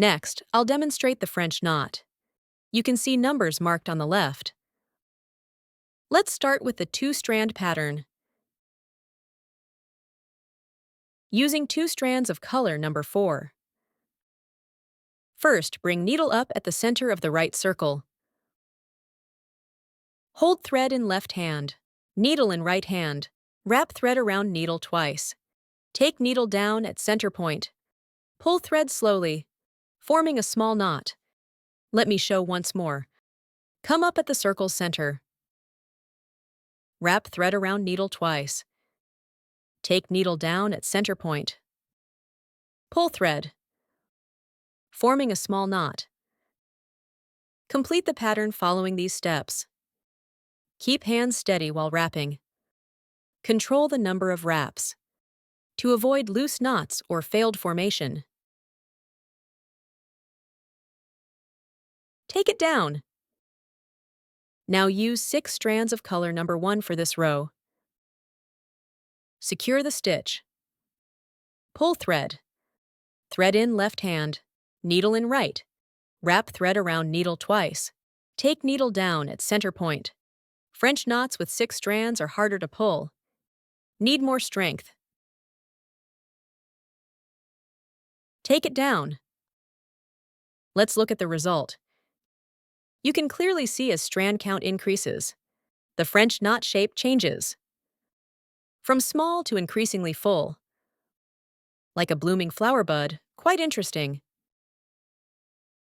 Next, I'll demonstrate the French knot. You can see numbers marked on the left. Let's start with the two-strand pattern. Using two strands of color number 4. First, bring needle up at the center of the right circle. Hold thread in left hand, needle in right hand. Wrap thread around needle twice. Take needle down at center point. Pull thread slowly, forming a small knot. Let me show once more. Come up at the circle's center. Wrap thread around needle twice. Take needle down at center point. Pull thread, forming a small knot. Complete the pattern following these steps. Keep hands steady while wrapping. Control the number of wraps to avoid loose knots or failed formation. Take it down. Now use 6 strands of color number 1 for this row. Secure the stitch. Pull thread. Thread in left hand, needle in right. Wrap thread around needle twice. Take needle down at center point. French knots with 6 strands are harder to pull. Need more strength. Take it down. Let's look at the result. You can clearly see as strand count increases, the French knot shape changes. From small to increasingly full. Like a blooming flower bud, quite interesting.